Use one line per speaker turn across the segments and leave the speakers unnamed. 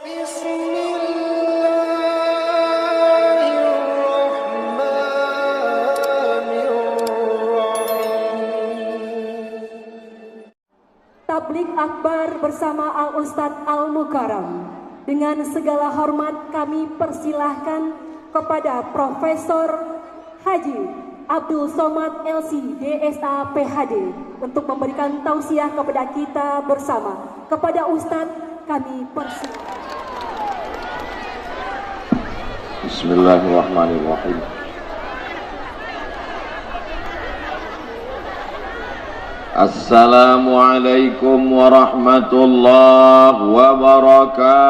Tablik Akbar bersama Al-Ustadz Al-Mukarram. Dengan segala hormat kami persilahkan kepada Profesor Haji Abdul Somad LC DSA PhD untuk memberikan tausiah kepada kita bersama. Kepada Ustadz kami persilahkan.
Bismillahirrahmanirrahim. Assalamualaikum warahmatullahi wabarakatuh.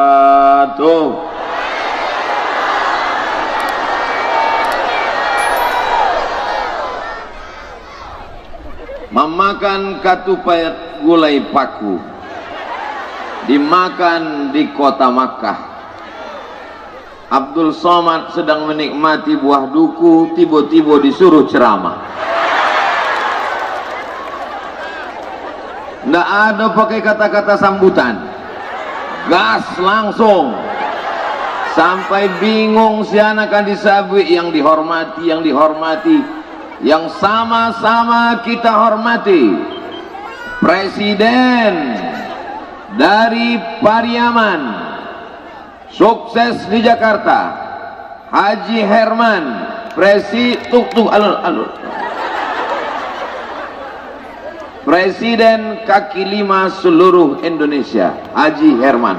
Memakan katupai gulai paku dimakan di kota Makkah. Abdul Somad sedang menikmati buah duku, tiba-tiba disuruh ceramah. Nggak ada pakai kata-kata sambutan, gas langsung, sampai bingung si anak akan disabui. Yang dihormati, yang sama-sama kita hormati, Presiden dari Pariaman, sukses di Jakarta, Haji Herman, Presiden kaki lima seluruh Indonesia, Haji Herman.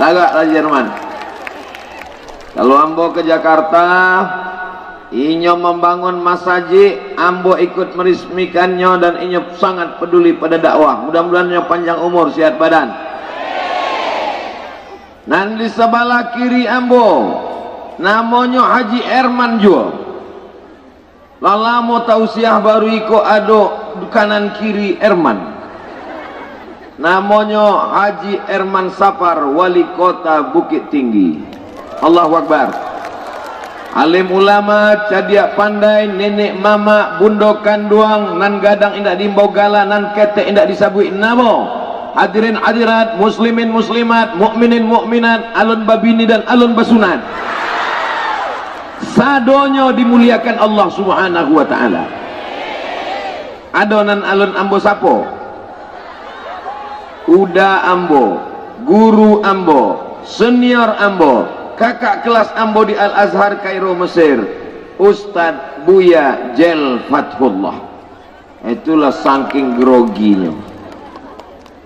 Tagak Haji Herman. Kalau ambo ke Jakarta, inyo membangun masjid, ambo ikut meresmikannya dan inyo sangat peduli pada dakwah. Mudah-mudahan inyo panjang umur, sehat badan. Dan di sebelah kiri ambo, namanya Haji Herman juga. Lalamo tausiah baru iko ado kanan kiri Herman. Namanya Haji Herman Sapar, wali kota Bukit Tinggi. Allahu Akbar. Alim ulama, cadiak pandai, nenek mama, bundo kanduang, nan gadang indak dimbogala, nan kete indak disabui namo. Hadirin hadirat, muslimin muslimat, mukminin mukminat, alun babini dan alun basunat. Sadonyo dimuliakan Allah subhanahu wa ta'ala. Adonan alun ambo sapo, uda ambo, guru ambo, senior ambo, kakak kelas ambo di Al-Azhar Kairo Mesir, Ustadz Buya Jel Fathullah. Itulah saking groginya.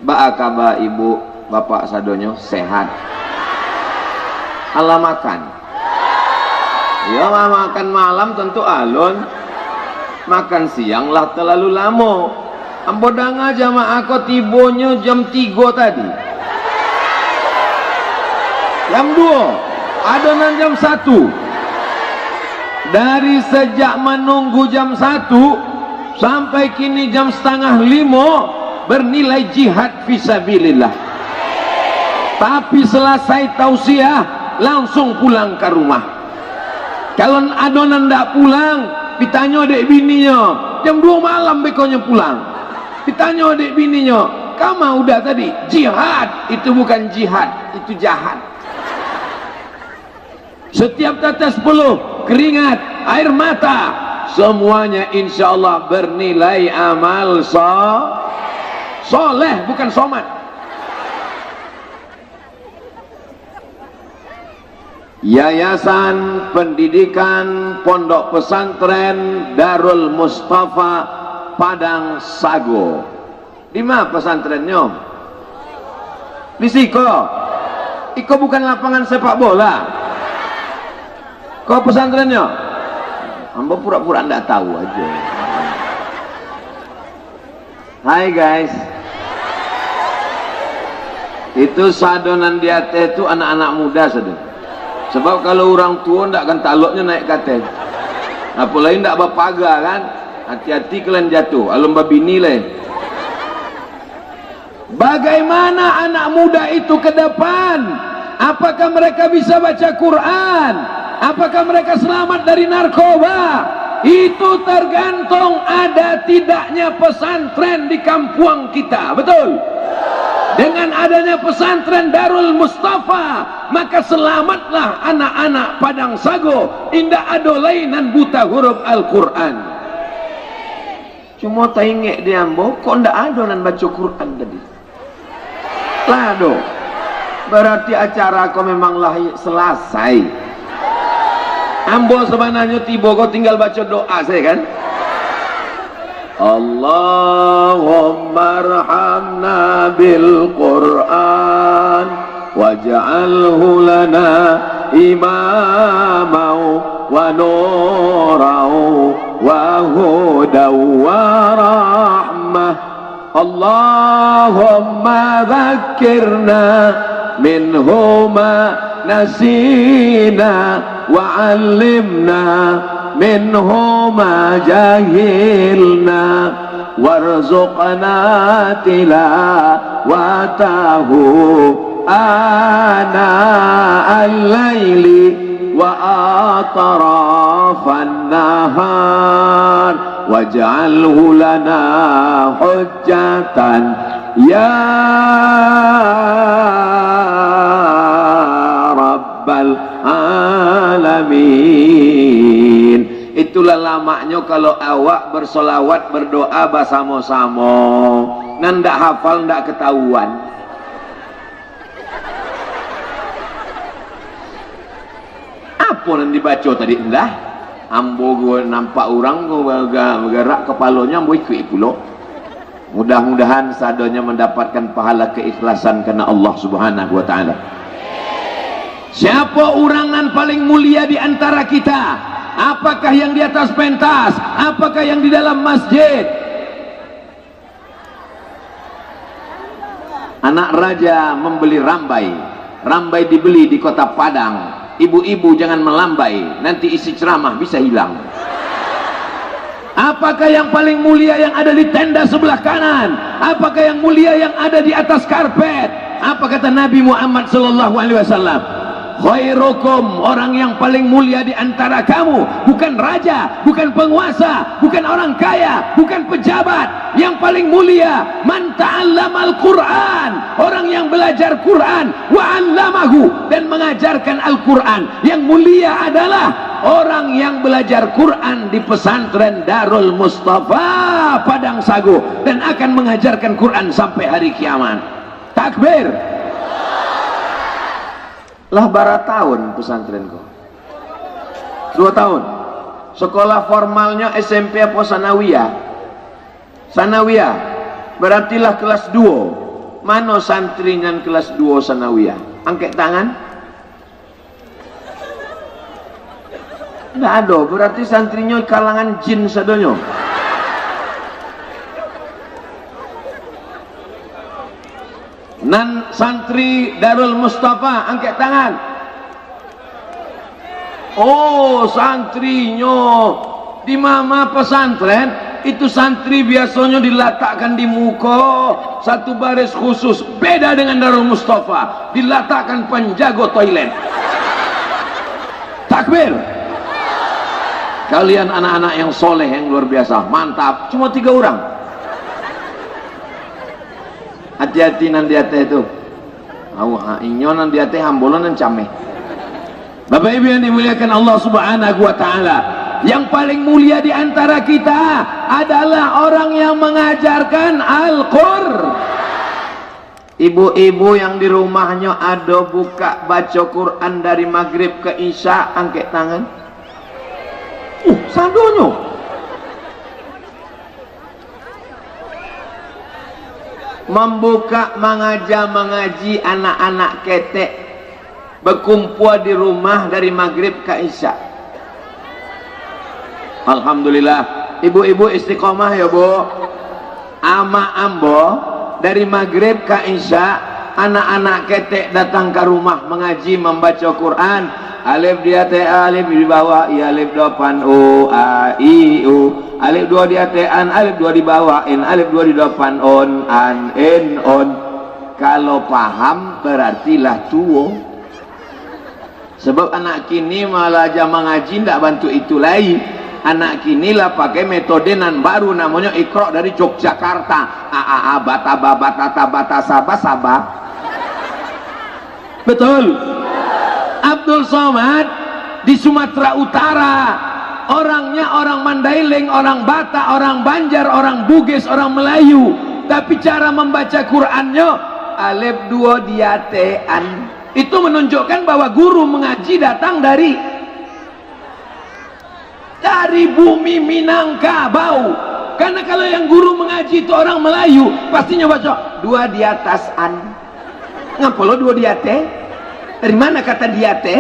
Ba'akaba ibu bapak sadonyo sehat, ala makan. Ya makan malam tentu alun, makan siang lah terlalu lama. Ambodang aja mak aku tibonya jam 3 tadi, jam 2, adonan jam 1. Dari sejak menunggu jam 1 sampai kini jam 4:30 bernilai jihad fisabilillah. Tapi selesai tausiah langsung pulang ke rumah. Kalau adonan ndak pulang, ditanya dek bininya, jam 2 malam bekonya pulang. Ditanya dek bininya, kamu udah tadi jihad? Itu bukan jihad, itu jahat. Setiap tetes peluh, keringat, air mata, semuanya insya Allah bernilai amal soleh, bukan somat. Yayasan Pendidikan Pondok Pesantren Darul Mustafa Padang Sago. Di mana pesantrennya? Di Siko. Iko bukan lapangan sepak bola. Kok pesantrennya? Hamba pura-pura ndak tahu aja. Hai guys. Itu sadonan di atas itu anak-anak muda saudara. Sebab kalau orang tua ndak akan taloknya naik ke atas. Apalagi ndak bapaga kan? Hati-hati kalian jatuh. Alum babini lah. Bagaimana anak muda itu ke depan? Apakah mereka bisa baca Quran? Apakah mereka selamat dari narkoba? Itu tergantung ada tidaknya pesantren di kampung kita. Betul? Dengan adanya pesantren Darul Mustafa, maka selamatlah anak-anak Padang Sago indah adolainan buta huruf Al-Quran. Cuma tak ingat dia ambo, kok ndak adonan baca Quran tadi? Lado, berarti acara kau memanglah selesai. Ambo sebenarnya tiba kau tinggal baca doa saya kan? Allahumma arhamna bil Qur'an waj'alhu lana imamau wa nurau wa hudaw wa rahmah. Allahumma dhakkirna minhu ma nasina wa 'allimna minhu ma jahilna warzuqna tilawatahu ana al-laili wa atrafan nahar waj'alhu lana hujjatan ya rabbal alamin. Itulah lamanya kalau awak bersolawat berdoa bersama-sama, ndak hafal ndak ketahuan. Apa yang dibaca tadi endah? Ambo gua nampak orang gua bergerak kepalanya ambo ikut pula. Mudah-mudahan sadonya mendapatkan pahala keikhlasan karena Allah Subhanahu wa taala. Siapa orang yang paling mulia di antara kita? Apakah yang di atas pentas? Apakah yang di dalam masjid? Anak raja membeli rambai. Rambai dibeli di kota Padang. Ibu-ibu jangan melambai, nanti isi ceramah bisa hilang. Apakah yang paling mulia yang ada di tenda sebelah kanan? Apakah yang mulia yang ada di atas karpet? Apa kata Nabi Muhammad SAW? Khairukum, orang yang paling mulia di antara kamu bukan raja, bukan penguasa, bukan orang kaya, bukan pejabat. Yang paling mulia man ta'allamal Qur'an, orang yang belajar Quran wa 'allamahu, dan mengajarkan Al-Quran. Yang mulia adalah orang yang belajar Quran di pesantren Darul Mustafa Padang Sago dan akan mengajarkan Quran sampai hari kiamat. Takbir. Lah bara tahun pesantrenku 2 tahun. Sekolah formalnya SMP apa sanawiyah? Sanawiyah berartilah kelas 2. Mana santrinya kelas 2 sanawiyah? Angkat tangan. Nggak ada, berarti santrinya kalangan jin sadonyo. Nan santri Darul Mustafa angkat tangan. Oh, santrinya di mama pesantren itu santri biasanya diletakkan di muka satu baris khusus. Beda dengan Darul Mustafa, diletakkan penjaga toilet. Takbir. Kalian anak-anak yang soleh yang luar biasa, mantap. Cuma 3 orang. Hati-hati nanti ate itu. Inyo nanti ate hambolan dan cameh. Bapak Ibu yang dimuliakan Allah Subhanahu wa taala, yang paling mulia di antara kita adalah orang yang mengajarkan Al-Qur'an. Ibu-ibu yang di rumahnya ada buka baca Quran dari maghrib ke isya, angkat tangan. Sadonyo. Membuka mengaji anak-anak ketek berkumpul di rumah dari maghrib ke isya. Alhamdulillah, ibu-ibu istiqomah ya bu. Ama ambo dari maghrib ke isya, anak-anak ketek datang ke rumah mengaji membaca Quran. Alif di atas alif di bawah, i alif depan u a i u. Alif 2 di atas an, alif 2 di bawah in, alif 2 di depan on an in on. Kalau paham berarti lah tua. Sebab anak kini malah jam mengaji tidak bantu itu lain. anak kini lah pakai metode nan baru namanya Iqra dari Yogyakarta. Bata bata bata sabah. Betul. Abdul Somad di Sumatera Utara, orangnya orang Mandailing, orang Batak, orang Banjar, orang Bugis, orang Melayu, tapi cara membaca Qur'annya alif dua diatean. Itu menunjukkan bahwa guru mengaji datang dari bumi Minangkabau. Karena kalau yang guru mengaji itu orang Melayu, pastinya baca dua di atas an. Ngapa lo dua di ate? Dari mana kata di ate?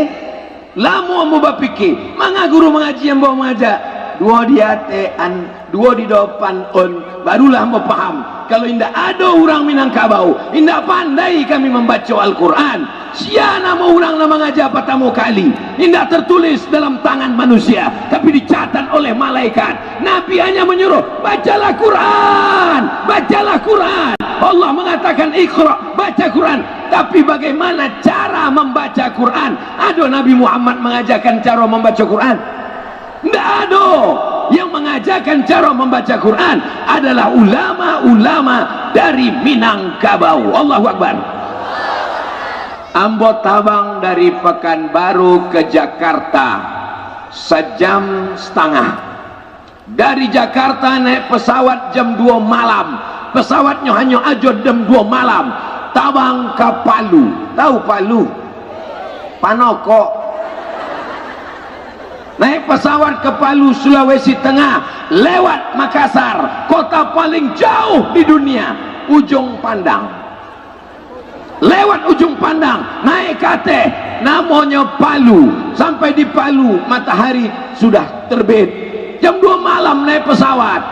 Lamu mau bapiki, manga guru mengaji yang bawa mengajak dua di ate an, dua di depan on, barulah mau paham. Kalau indah ada orang Minangkabau, indah pandai kami membaca Al-Quran. Siana mau orang nama ngajak pertama kali, indah tertulis dalam tangan manusia, tapi dicatat oleh malaikat. Nabi hanya menyuruh, bacalah Quran, bacalah Quran. Allah mengatakan Iqra, baca Quran. Tapi bagaimana cara membaca Quran? Ada Nabi Muhammad mengajarkan cara membaca Quran? Tidak ada. Yang mengajarkan cara membaca Quran adalah ulama-ulama dari Minangkabau. Allahu Akbar. Ambo tabang dari Pekanbaru ke Jakarta 1,5 jam. Dari Jakarta naik pesawat jam 2 malam. Pesawatnya hanya aja jam 2 malam. Tabang ke Palu. Tahu Palu? Panoko. Naik pesawat ke Palu, Sulawesi Tengah, lewat Makassar, kota paling jauh di dunia, Ujung Pandang. Lewat Ujung Pandang, naik kate, namanya Palu. Sampai di Palu, matahari sudah terbit. Jam 2 malam naik pesawat,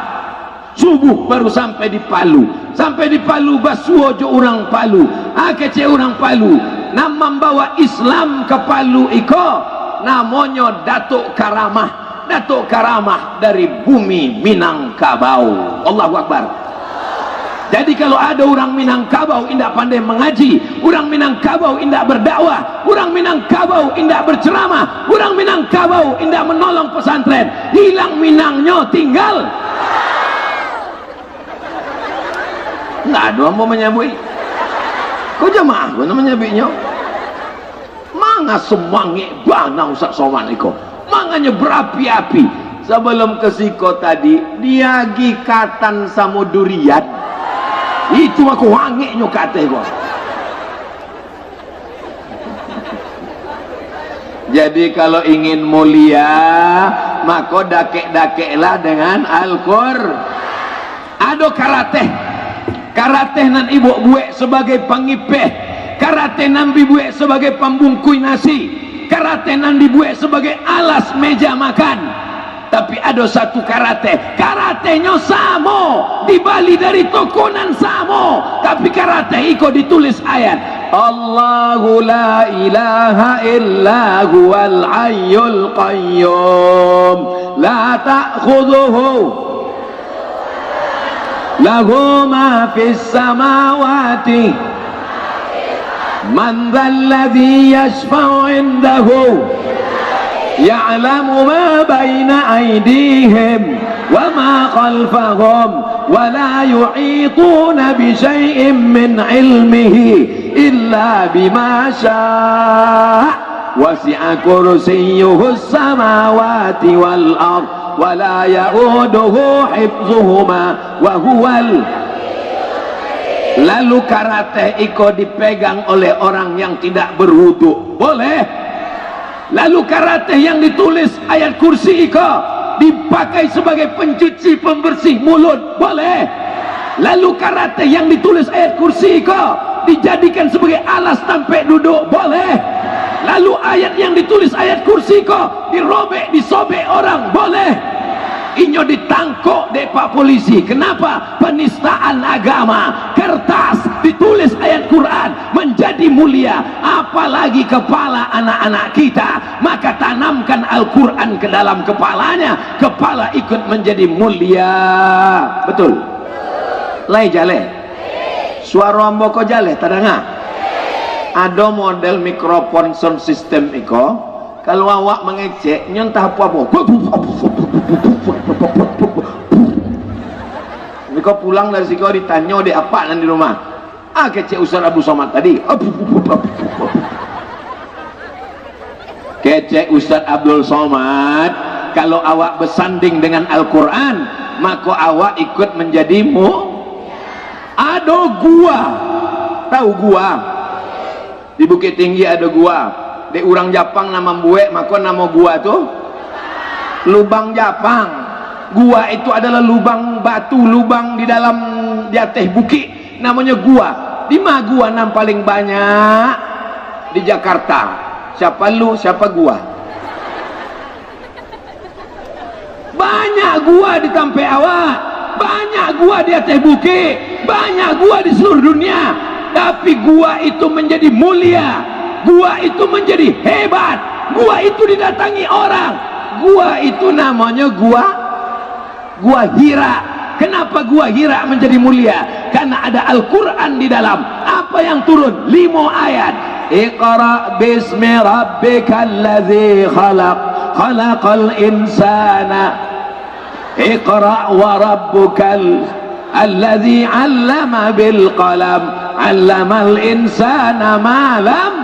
subuh baru sampai di Palu. Sampai di Palu, basuojo orang Palu, kece orang Palu, nama membawa Islam ke Palu iko, namanya Datuk Karamah. Datuk Karamah dari bumi Minangkabau. Allahu Akbar. Jadi kalau ada orang Minangkabau indak pandai mengaji, orang Minangkabau indak berdakwah, orang Minangkabau indak berceramah, orang Minangkabau indak menolong pesantren, hilang Minangnya, tinggal nggak ada mau menyabui. Kau jemaah kau namanya binya manga semangi bana Ustaz Somad iko, manganya berapi-api. Sebelum ke Siko tadi dia gikatan samudurian itu aku wangi nyukate gua. Jadi kalau ingin mulia maka dakek-dakeklah dengan Al-Qur'an. Ada karate nan ibu buek sebagai pangipeh, karate nan dibuek sebagai pembungkui nasi, karate nan dibuek sebagai alas meja makan. Tapi ada satu karatenya samo, di Bali dari tokonan samo, tapi karate iko ditulis ayat Allahu la ilaha illa huwal hayyul qayyum la ta'khudhuhu lahu ma fis samawati man dzalladzi yashfa'u 'indahu ya'lamu ma baina aydihim wa ma khalfahum wa la yu'ituna bi syai'in min 'ilmihi illa bima syaa' wasi'a kursiyyuhu as-samawati wal ardh wa la ya'uduhu hifdzuhuma wa huwal. Lalu karate iko dipegang oleh orang yang tidak berwudu, boleh. Lalu karate yang ditulis ayat kursi iko dipakai sebagai pencuci pembersih mulut, boleh. Lalu karate yang ditulis ayat kursi iko dijadikan sebagai alas tampek duduk, boleh. Lalu ayat yang ditulis ayat kursi iko dirobek, disobek orang, boleh. Inyo ditangkok dek pak polisi. Kenapa? Penistaan agama. Kertas ditulis ayat Quran menjadi mulia, apalagi kepala anak-anak kita. Maka tanamkan Al-Quran ke dalam kepalanya, kepala ikut menjadi mulia. Betul? Lai jale suara mboko jale tadanga. Ada model mikrofon sound system iko, kalau awak mengecek nyontah apa-apa Ini kau pulang dari situ ditanya deh apa nanti di rumah. Kecek Ustaz Abdul Somad tadi. Kecek Ustaz Abdul Somad, kalau awak bersanding dengan Al-Quran, maka awak ikut menjadi ada gua. Tahu gua? Di Bukit Tinggi ada gua. Di orang Japang nama buek, maka nama gua tuh lubang Japang. Gua itu adalah lubang batu, lubang di dalam di atas bukit, namanya gua. Di mana gua nam paling banyak? Di Jakarta. Siapa lu, siapa gua? Banyak gua di Tampe Awak, banyak gua di atas bukit, banyak gua di seluruh dunia. Tapi gua itu menjadi mulia, gua itu menjadi hebat, gua itu didatangi orang. Gua itu namanya gua Hira. Kenapa gua Hira menjadi mulia? Karena ada Al-Quran di dalam. Apa yang turun? 5 ayat. Iqra bismi rabbikal ladzi khalaq, khalaqal insana. Iqra wa rabbukal alladzi 'allama bil qalam, 'allamal insana ma lam.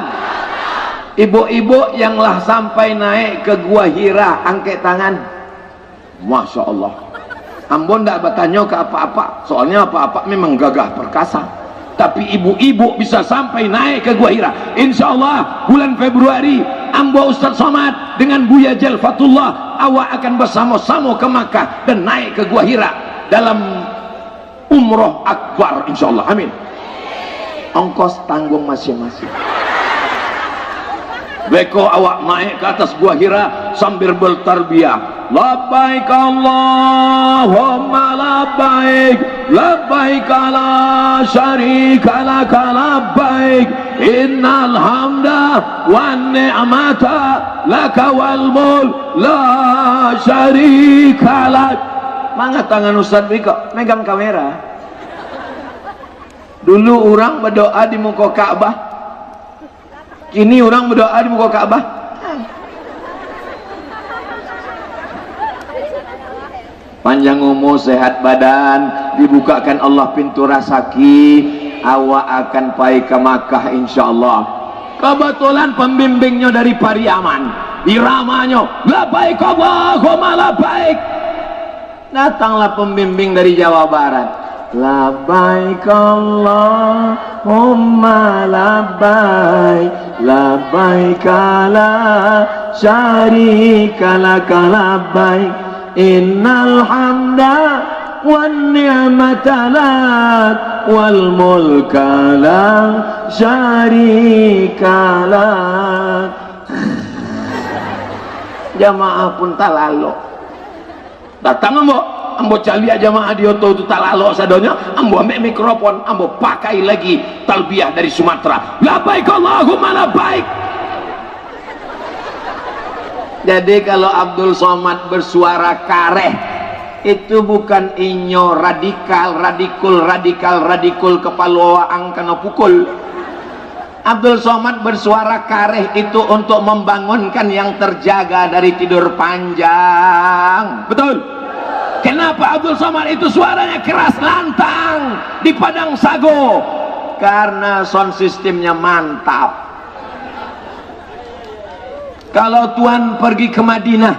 Ibu-ibu yang lah sampai naik ke gua Hira, angkat tangan. Masya Allah. Ambon tidak bertanya ke apa-apa, soalnya apa-apa memang gagah perkasa. Tapi ibu-ibu bisa sampai naik ke gua Hira. Insya Allah bulan Februari, Ambo Ustaz Somad dengan Buya Jalfatullah, awak akan bersama-sama ke Makkah dan naik ke gua Hira dalam umroh akbar, insya Allah. Amin. Ongkos tanggung masing-masing. Beko awak naik ke atas gua Hira sambil bertarbiyah. Labbaik Allahumma labbaik, labbaik la syarika laka labbaik, innal hamda wan ni'mata laka wal mulk la syarika lak. Mangga tangan Ustaz Biko megang kamera. Dulu orang berdoa di muka Ka'bah, kini orang berdoa di muka Ka'bah. Panjang umur, sehat badan, dibukakan Allah pintu rezeki, awak akan pergi ke Makkah insyaallah. Kebetulan pembimbingnya dari Pariaman, iramanya labbaik Allahumma labbaik. Datanglah pembimbing dari Jawa Barat. Labbaik Allahumma labbaik, labbaik la syarika laka labbaik, innal hamda wan ni'mata lak wal mulka la syarika lak. Jamaah pun tak lalu. Datang ambo cali jamaah di oto itu tak lalu sadonya, ambo ambil mikrofon, ambo pakai lagi talbiyah dari Sumatera. Labbaik Allahumma labbaik. Jadi kalau Abdul Somad bersuara kareh, itu bukan inyo radikal kepala angkana pukul. Abdul Somad bersuara kareh itu untuk membangunkan yang terjaga dari tidur panjang. Betul? Kenapa Abdul Somad itu suaranya keras lantang di Padang Sago? Karena sound systemnya mantap. Kalau tuan pergi ke Madinah,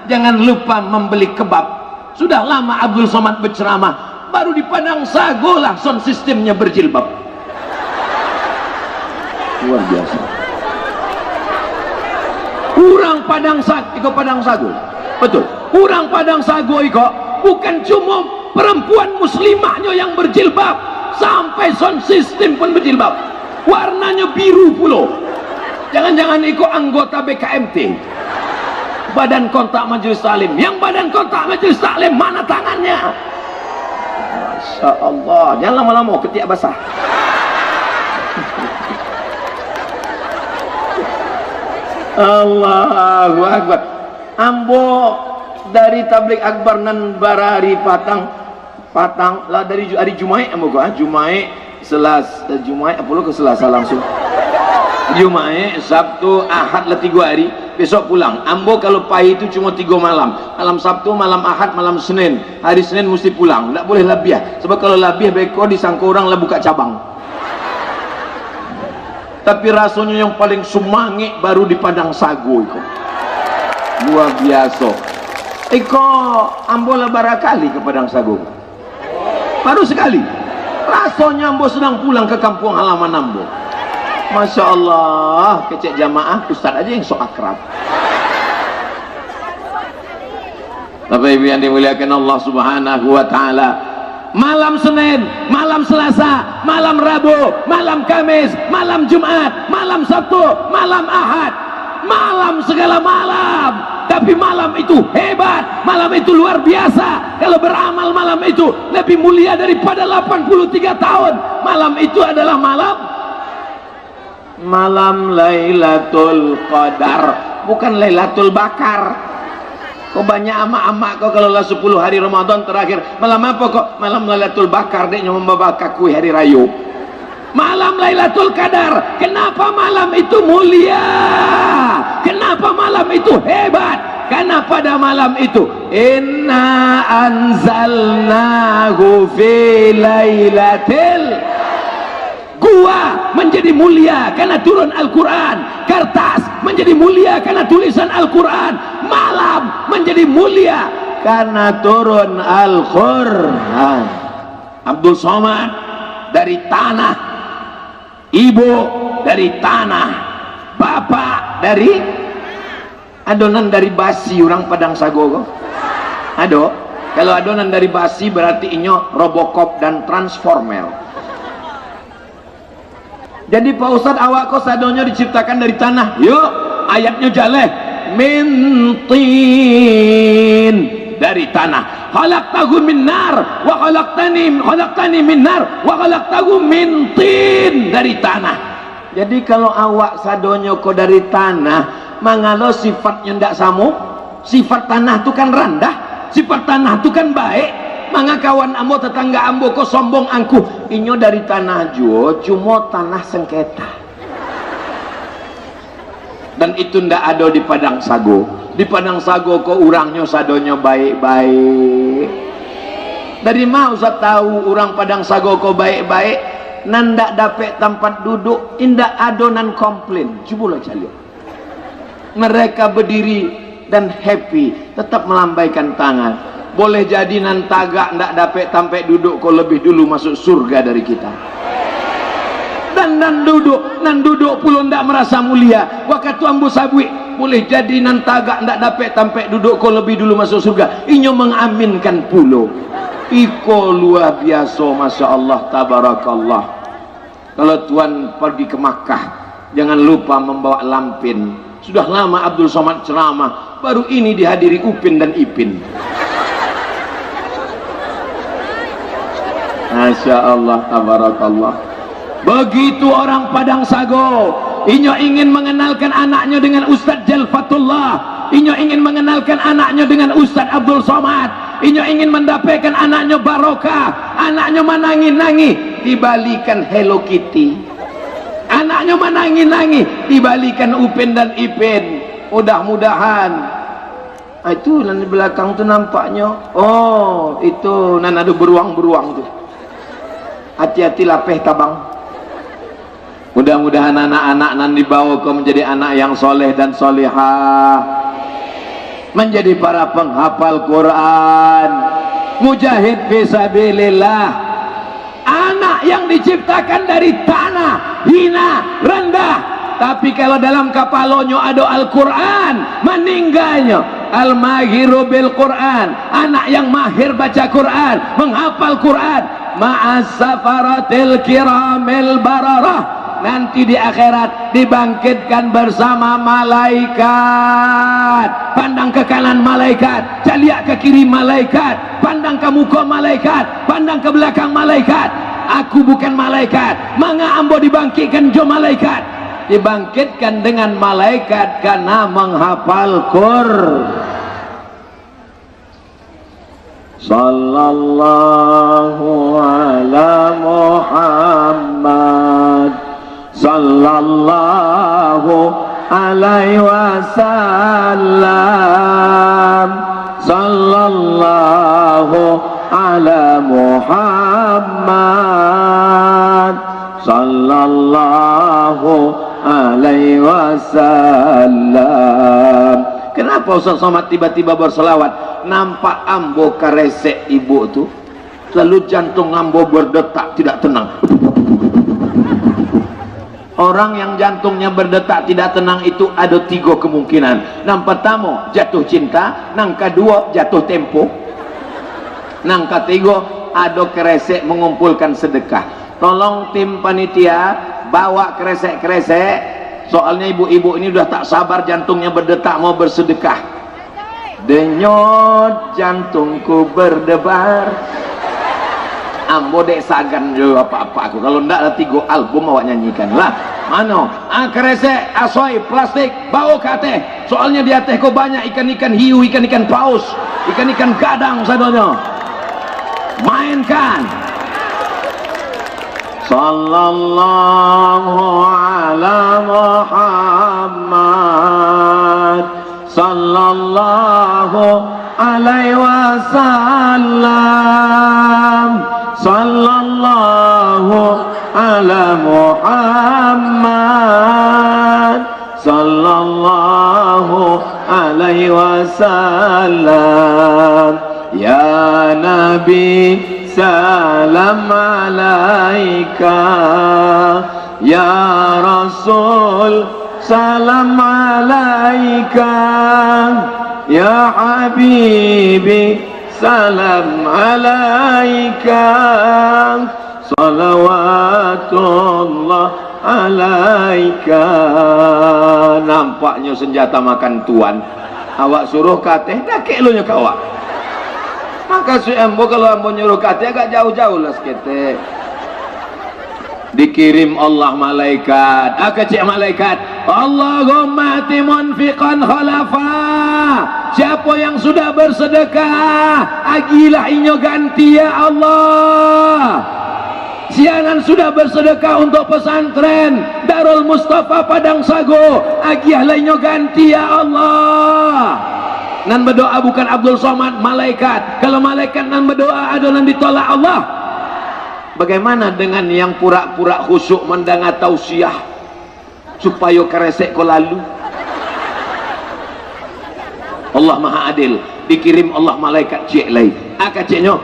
jangan lupa membeli kebab. Sudah lama Abdul Somad berceramah, baru di Padang Sago lah sound systemnya berjilbab. Luar biasa. Kurang Padang Sago, betul. Kurang Padang Sago iko bukan cuma perempuan muslimahnya yang berjilbab, sampai sound system pun berjilbab. Warnanya biru pula. Jangan-jangan ikut anggota BKMT, Badan Kontak Majelis Taklim. Yang Badan Kontak Majelis Taklim mana tangannya? Masya Allah. Jangan lama-lama ketiak basah. Allahu Akbar. Ambo dari tablik akbar nan barari patang lah dari hari Jumaat ambo ko Jumaat Jumaat apa ke Selasa langsung. Jumaat, Sabtu, Ahad lah 3 hari. besok pulang. Ambo kalau pai itu cuma 3 malam, malam Sabtu, malam Ahad, malam Senin. Hari Senin mesti pulang, tidak boleh labiah, sebab kalau labiah beko disangka orang lah buka cabang. Tapi rasanya yang paling sumangit baru di Padang Sago itu, luar biasa. Ambo lah barakali ke Padang Sago, baru sekali. Rasanya ambo sedang pulang ke kampung halaman ambo. Masya Allah, kecek jamaah, ustaz aja yang sok akrab. Bapak Ibu yang dimuliakan Allah Subhanahu wa Ta'ala, malam Senin, malam Selasa, malam Rabu, malam Kamis, malam Jumat, malam Sabtu, malam Ahad, malam segala malam. Tapi malam itu hebat, malam itu luar biasa. Kalau beramal malam itu lebih mulia daripada 83 tahun. Malam itu adalah malam Lailatul Qadar, bukan Lailatul Bakar. Kok banyak amak-amak kok kalau lah 10 hari Ramadan terakhir malam apa kok? Malam Lailatul Bakar, dia membakar kue hari raya. Malam Lailatul Qadar. Kenapa malam itu mulia? Kenapa malam itu hebat? Karena pada malam itu inna anzalnahu fi lailatil, gua menjadi mulia karena turun Al-Quran, kertas menjadi mulia karena tulisan Al-Quran, malam menjadi mulia karena turun Al-Quran. Abdul Somad dari tanah, ibu dari tanah, bapak dari adonan dari basi orang Padang Sago. Ado, kalau adonan dari basi berarti inyo Robocop dan Transformer. Jadi Pak Ustadz, awak kok sadonya diciptakan dari tanah? Yuk, ayatnya jaleh. Mintin, dari tanah. Khalaqtahu min nar wa khalaqtani min nar wa khalaqtahu min tin, dari tanah. Jadi kalau awak sadonya kok dari tanah, mangalo sifatnya ndak samu. Sifat tanah itu kan rendah, sifat tanah itu kan baik. Manga kawan ambo, tetangga ambo kok sombong angkuh, inyo dari tanah jo, cuma tanah sengketa. Dan itu ndak ada di Padang Sago. Di Padang Sago kok urangnya sadonya baik-baik. Dari mana Ustaz tahu orang Padang Sago kok baik-baik? Nandak dapet tempat duduk, indak adonan komplain. Coba lihat. Mereka berdiri dan happy, tetap melambaikan tangan. Boleh jadi nan tagak ndak dapat sampai duduk kau lebih dulu masuk surga dari kita. Dan nan duduk puluh ndak merasa mulia. Waktu ambu sabwi, boleh jadi nan tagak ndak dapat sampai duduk kau lebih dulu masuk surga. Inyo mengaminkan puluh. Iko luar biasa, masya Allah, tabarakallah. Kalau tuan pergi ke Makkah, jangan lupa membawa lampin. Sudah lama Abdul Somad ceramah, baru ini dihadiri Upin dan Ipin. Masya Allah, tabarakallah. Begitu orang Padang Sago, inyo ingin mengenalkan anaknya dengan Ustadz Jalfatullah, inyo ingin mengenalkan anaknya dengan Ustadz Abdul Somad, inyo ingin mendapatkan anaknya barokah, anaknya menangi-nangi, dibalikan Hello Kitty. Anaknya menangi-nangi, dibalikan Upin dan Ipin. Mudah-mudahan itu di belakang tuh nampaknya, oh itu nan ada beruang-beruang tuh. Hati-hati lapeh tabang. Mudah-mudahan anak-anak nan dibawa ke menjadi anak yang soleh dan solihah, menjadi para penghafal Quran, mujahid fisabilillah, anak yang diciptakan dari tanah, hina, rendah. Tapi kalau dalam kapalonyo ada Al-Quran, meninggalnya al-mahiru bil Quran, anak yang mahir baca Quran, menghafal Quran, ma'as-safaratil kiramil bararah, nanti di akhirat dibangkitkan bersama malaikat. Pandang ke kanan malaikat, caliak ke kiri malaikat, pandang ke muka malaikat, pandang ke belakang malaikat. Aku bukan malaikat, manga ambo dibangkitkan jo malaikat. Dibangkitkan dengan malaikat karena menghafal Quran. Sallallahu ala Muhammad, sallallahu alaihi wasallam. Sallallahu ala Muhammad, sallallahu alaihi wasallam. Kenapa Ustaz Somad tiba-tiba berselawat? Nampak ambo karesek ibu tuh, lalu jantung ambo berdetak tidak tenang. Orang yang jantungnya berdetak tidak tenang itu ada 3 kemungkinan. Nang pertama jatuh cinta, nang kedua jatuh tempo, nang ketiga ada keresek mengumpulkan sedekah. Tolong tim panitia bawa keresek-keresek, soalnya ibu-ibu ini udah tak sabar, jantungnya berdetak mau bersedekah. Denyut jantungku berdebar, ambo dek sagan juga apa-apa aku kalau ndak ada 3 album awak nyanyikan lah. Mano kresek asoy plastik bawa ke ateh, soalnya di ateh kok banyak ikan-ikan hiu, ikan-ikan paus, ikan-ikan gadang sadonyo. Mainkan. Sallallahu ala Muhammad, sallallahu alaihi wasallam, sallallahu ala Muhammad, sallallahu alaihi wasallam. Ya Nabi salam alaika, ya Rasul salam alaika, ya Habibi salam alaika, salawatullah alaika. Nampaknya senjata makan tuan. Awak suruh kateh, dah kek lo nyok awak. Maka si embo kalau embo nyuruh kateh agak jauh-jauh lah sekete. Dikirim Allah malaikat, cek malaikat, Allahumma ati munfiqan khalafa. Siapa yang sudah bersedekah, agilah inyo ganti ya Allah. Sianan sudah bersedekah untuk pesantren Darul Mustafa Padang Sago, agilah inyo ganti ya Allah. Nan berdoa bukan Abdul Somad, malaikat. Kalau malaikat nan berdoa adalah ditolak Allah. Bagaimana dengan yang pura-pura khusyuk mendengar tausiah supaya keresek ko lalu? Allah Maha Adil. Dikirim Allah malaikat cek lagi. Ceknya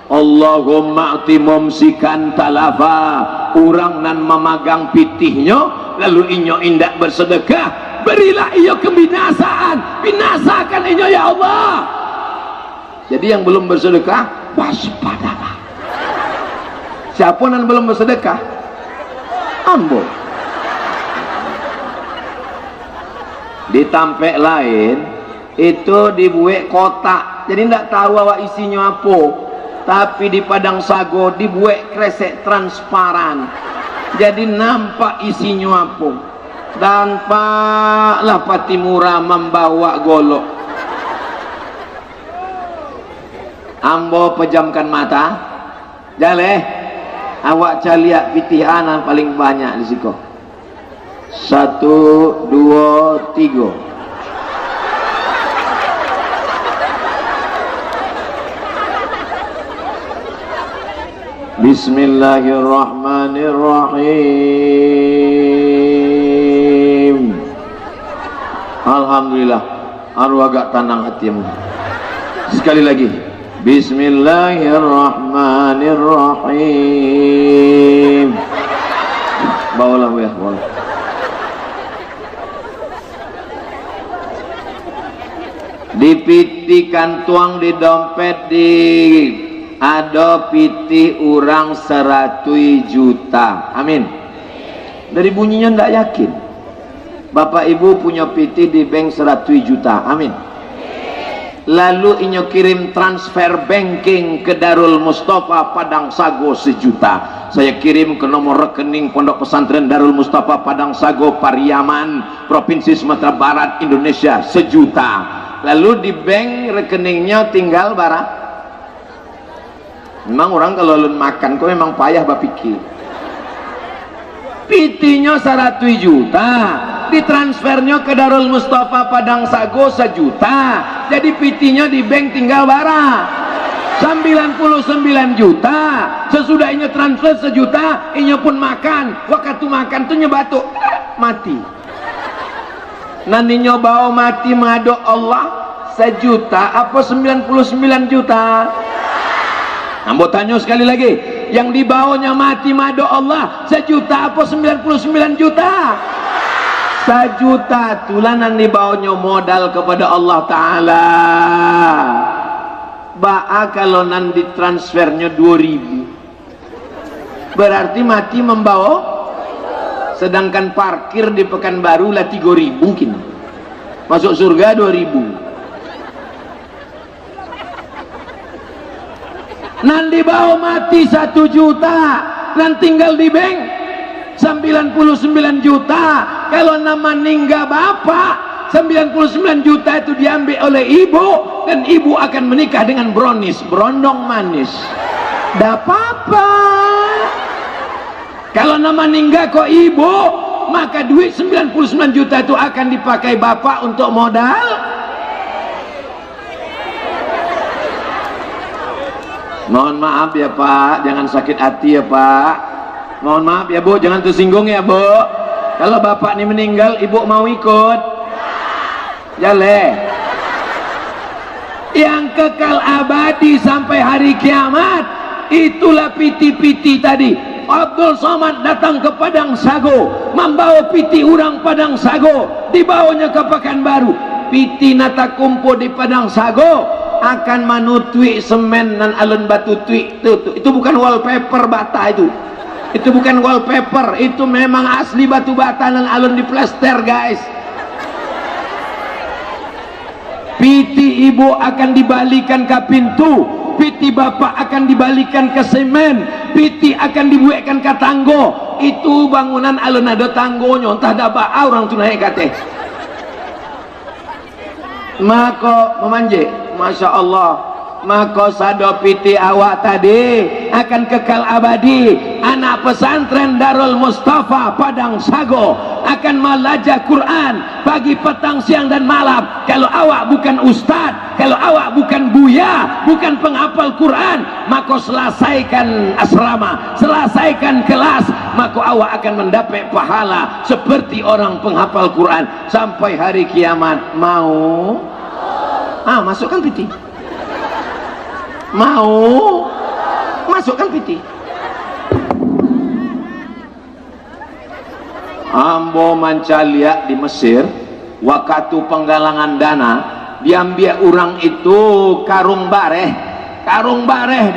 Allahumma ati mumsikan talafa, orang nan memegang pitihnya lalu inyo indak bersedekah, berilah iyo kebinasaan, binasakan iyo ya Allah. Jadi yang belum bersedekah waspadalah. Siapa yang belum bersedekah? Ambo. Ditampek lain itu dibuat kotak, jadi tidak tahu awak isinya apa. Tapi di Padang Sago dibuat kresek transparan, jadi nampak isinya apa. Dan paklah Patimura membawa golok. Ambo pejamkan mata, jaleh awak caliak pitih anak paling banyak di siko. 1, 2, 3. Bismillahirrahmanirrahim. Alhamdulillah, aru agak tenang hatimu. Sekali lagi, Bismillahirrahmanirrahim. Bawalah ya, bawalah. Dipitikan tuang di dompet di ada piti urang 100 juta. Amin. Dari bunyinya ndak yakin. Bapak ibu punya piti di bank 100 juta. Amin. Lalu inyo kirim transfer banking ke Darul Mustafa Padang Sago 1 juta. Saya kirim ke nomor rekening Pondok Pesantren Darul Mustafa Padang Sago Pariaman, Provinsi Sumatera Barat, Indonesia 1 juta. Lalu di bank rekeningnya tinggal barang. Memang orang kalau lun makan kok memang payah berpikir. Pitinya 100 juta ditransfernya ke Darul Mustafa Padang Sago 1 juta, jadi pitinya di bank tinggal bara 99 juta. Sesudah ini transfer 1 juta, ini pun makan, waktu makan tuh nyebatuk mati. Nanti nyoba mati mado Allah 1 juta apa 99 juta? Ambo tanya sekali lagi, yang dibawanya mati mado Allah 1 juta apa 99 juta? 1 juta. Tulanan dibawanya modal kepada Allah Ta'ala. Ba'a kalau nanti transfernya 2000 berarti mati membawa, sedangkan parkir di Pekanbaru lah 3000 mungkin, masuk surga 2000. Nanti bawa mati 1 juta, dan tinggal di bank 99 juta. Kalau nama ninggal bapak 99 juta itu diambil oleh ibu, dan ibu akan menikah dengan brownies, berondong manis. Dah apa-apa. Kalau nama ninggal kok ibu, maka duit 99 juta itu akan dipakai bapak untuk modal. Mohon maaf ya Pak, jangan sakit hati ya Pak. Mohon maaf ya Bu, jangan tersinggung ya Bu. Kalau bapak ini meninggal, ibu mau ikut? Jale. Yang kekal abadi sampai hari kiamat, itulah piti-piti tadi. Abdul Somad datang ke Padang Sago, membawa piti orang Padang Sago, dibawanya ke Pekanbaru. Piti nata kumpo di Padang Sago akan manutui semen dan alun batu tui. Itu bukan wallpaper bata itu. Itu bukan wallpaper, itu memang asli batu bata dan alun di plester guys. Piti ibu akan dibalikan ke pintu, piti bapak akan dibalikan ke semen, piti akan dibuatkan ke tanggo. Itu bangunan alun ada tanggonya, entah ada apa orang tu naik kate. Maka memanje, masya Allah. Maka sado piti awak tadi akan kekal abadi. Anak pesantren Darul Mustafa Padang Sago akan belajar Quran pagi, petang, siang dan malam. Kalau awak bukan ustaz, kalau awak bukan buya, bukan penghafal Quran, maka selesaikan asrama, selesaikan kelas, maka awak akan mendapat pahala seperti orang penghafal Quran sampai hari kiamat. Mau? Masukkan piti. Mau? Masukkan piti. Ambo mancalia di Mesir, waktu penggalangan dana, diambil orang itu karung bareh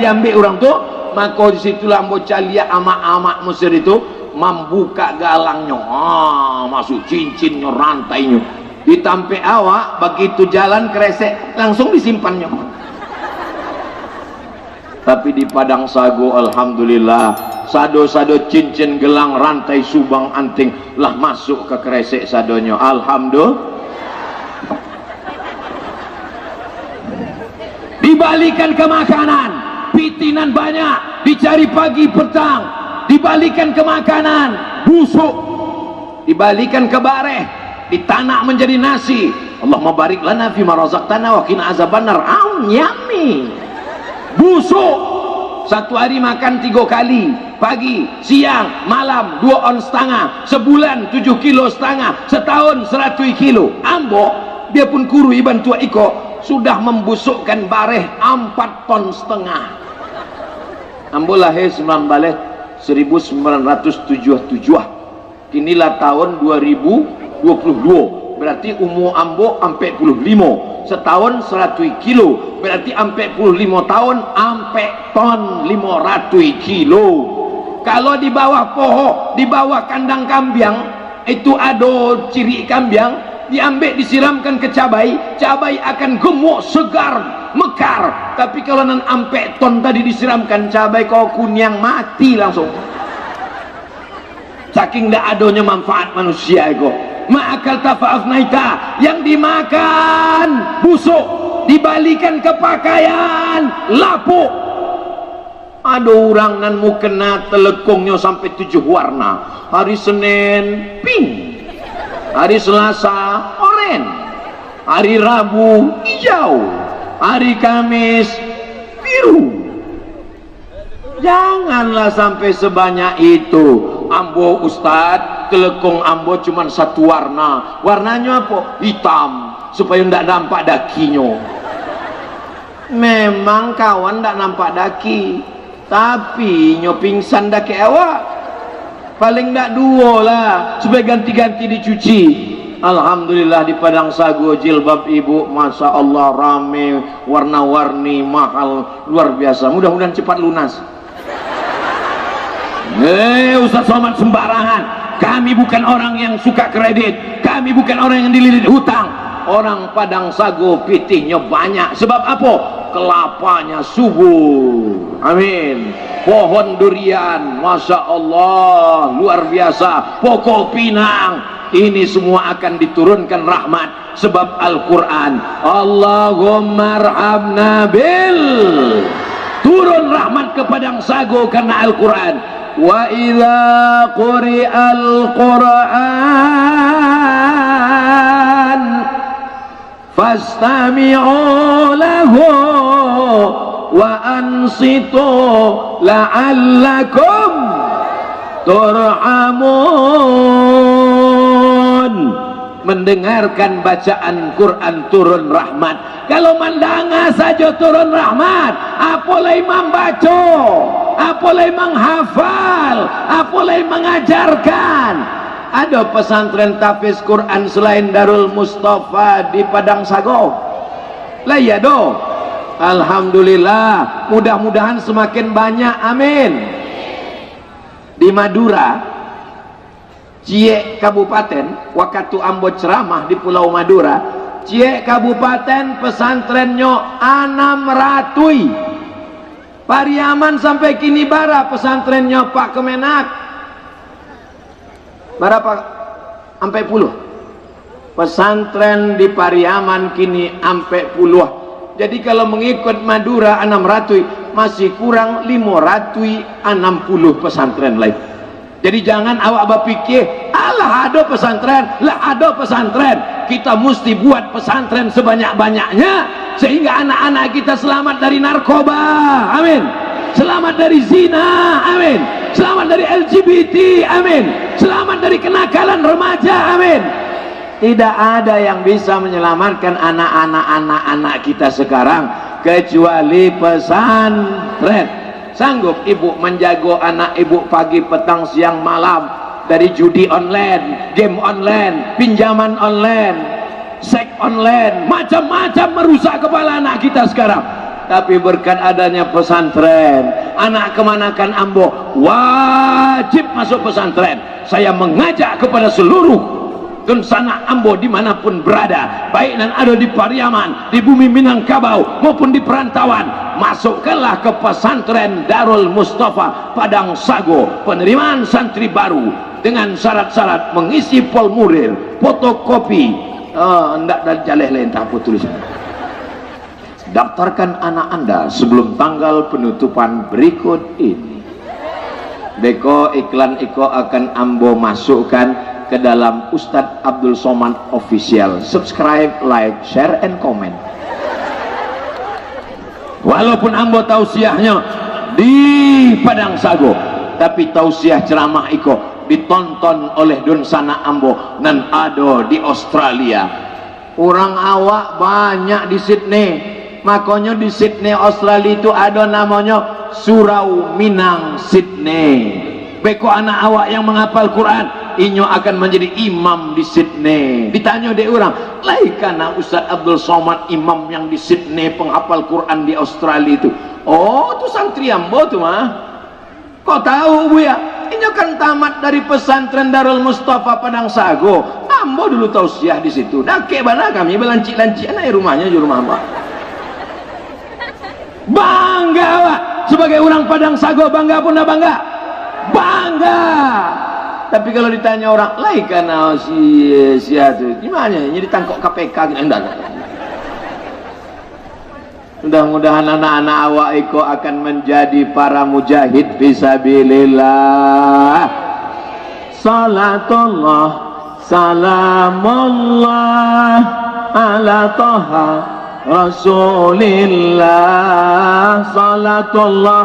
diambil orang tu. Maka disitulah ambo calia amak-amak Mesir itu membuka galangnya, masuk cincinnya, rantainya, ditampe awak. Begitu jalan kresek langsung disimpannya. Tapi di Padang Sago alhamdulillah, sado-sado cincin, gelang, rantai, subang, anting lah masuk ke kresek sadonya. Alhamdulillah. Dibalikan ke makanan, pitinan banyak, dicari pagi petang, dibalikan ke makanan, busuk, dibalikan ke bareh, ditanak menjadi nasi. Allahumma barik lana fima razaqtana wa qina azabannar. Yummy. Busuk. Satu hari makan 3 kali, pagi, siang, malam, 2 on setengah, sebulan 7,5 kilo, setahun 100 kilo. Ambo, dia pun kuru iban tua iko, sudah membusukkan bareh 4,5 ton. Ambo lahir 1977. Kinilah tahun 2022. Berarti umur ambo 45. Setahun 100 kilo, berarti 45 tahun 4 ton 500 kilo. Kalau di bawah pohon, di bawah kandang kambing itu ada ciri kambing, diambil disiramkan ke cabai, cabai akan gemuk, segar, mekar. Tapi kalau nan 4 ton tadi disiramkan cabai, kau kunyang mati langsung. Saking dak adanya manfaat manusia itu. Ma'akal tafa'afnaita, yang dimakan busuk, dibalikan ke pakaian lapuk. Ada orang nan mu kena telekongnya sampai 7 warna. Hari Senin pink, hari Selasa oranye, hari Rabu hijau, hari Kamis biru. Janganlah sampai sebanyak itu. Ambo Ustad, telekong ambo cuman satu warna. Warnanya apa? Hitam, supaya ndak nampak dakinya. Memang kawan ndak nampak daki, tapi nyo pingsan daki awak. Paling ndak dua lah, supaya ganti-ganti dicuci. Alhamdulillah di Padang Sago jilbab ibu, masya Allah rame, warna-warni, mahal, luar biasa. Mudah-mudahan cepat lunas. Ustaz Somad sembarangan. Kami bukan orang yang suka kredit, kami bukan orang yang dililit hutang. Orang Padang Sago pitihnya banyak. Sebab apa? Kelapanya subur. Amin. Pohon durian, masya Allah, luar biasa. Pokok pinang, ini semua akan diturunkan rahmat sebab Al-Quran. Allahumma arhamna bil, turun rahmat ke Padang Sago karena Al-Quran. Wa idza quri'al Qur'an fastami'u lahu wa ansitu la'allakum turhamun. Mendengarkan bacaan Quran turun rahmat. Kalau mandanga saja turun rahmat, apalagi membaca, apalagi menghafal, apalagi mengajarkan. Ada pesantren tahfiz Quran selain Darul Mustafa di Padang Sago? Lah ya do. Alhamdulillah, mudah-mudahan semakin banyak, amin. Di Madura, Cie Kabupaten, waktu ambo ceramah di Pulau Madura, Cie Kabupaten pesantrennya 600. Pariaman sampai kini bara pesantrennya Pak Kemenak. Berapa? Sampai puluh. Pesantren di Pariaman kini sampai puluh. Jadi kalau mengikut Madura 600, masih kurang 560 pesantren lain. Jadi jangan awak berpikir, alah ada pesantren, lah ada pesantren. Kita mesti buat pesantren sebanyak-banyaknya sehingga anak-anak kita selamat dari narkoba, amin. Selamat dari zina, amin. Selamat dari LGBT, amin. Selamat dari kenakalan remaja, amin. Tidak ada yang bisa menyelamatkan anak-anak kita sekarang kecuali pesantren. Sanggup ibu menjaga anak ibu pagi, petang, siang, malam dari judi online, game online, pinjaman online, seks online, macam-macam merusak kepala anak kita sekarang. Tapi berkat adanya pesantren, anak kemanakan ambo wajib masuk pesantren. Saya mengajak kepada seluruh Dunsana Ambo dimanapun berada, baik yang ada di Pariaman, di bumi Minangkabau maupun di perantauan, masukkanlah ke pesantren Darul Mustafa Padang Sago. Penerimaan santri baru dengan syarat-syarat mengisi formulir, fotokopi, hendak dan jaleh lain tak apa tulisan. Daftarkan anak Anda sebelum tanggal penutupan berikut ini. Beko iklan iko akan Ambo masukkan ke dalam Ustadz Abdul Somad Official. Subscribe, like, share, and comment. Walaupun ambo tausiahnya di Padang Sago, tapi tausiah ceramah iko ditonton oleh Dunsana Ambo dan ada di Australia. Orang awak banyak di Sydney, makanya di Sydney Australia itu ada namanya Surau Minang Sydney. Beko anak awak yang menghafal Quran, inyo akan menjadi imam di Sydney. Ditanya deh orang, laikana Ustaz Abdul Somad imam yang di Sydney, penghafal Quran di Australia itu. Oh, itu santri ambo tuh mah. Kok tahu bu ya? Inyo kan tamat dari pesantren Darul Mustafa Padang Sago. Ambo dulu tausiah di situ. Dake bana kami belancik-lancik anak rumahnya di rumah mbak. Bangga Pak, sebagai orang Padang Sago bangga pun dah bangga. Bangga. Tapi kalau ditanya orang lain karena si itu gimana ini ditangkap KPK gitu, enggak. Mudah-mudahan anak-anak awak iko akan menjadi para mujahid fisabilillah. Salatullah salamullah ala Taha Rasulillah, salatullah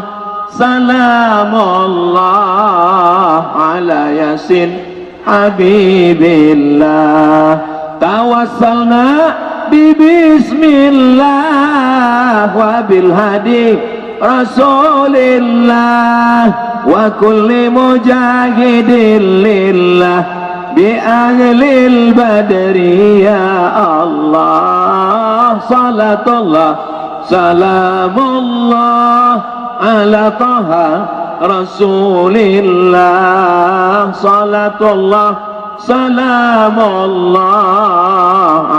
salamullah ala Yasin Habibillah, tawassalna bismillah wa bil hadi Rasulillah wa kulli mujahidin lillah bi ahlil badri ya Allah, salatullah salamullah ala Taha Rasulillah, salatullah salamullah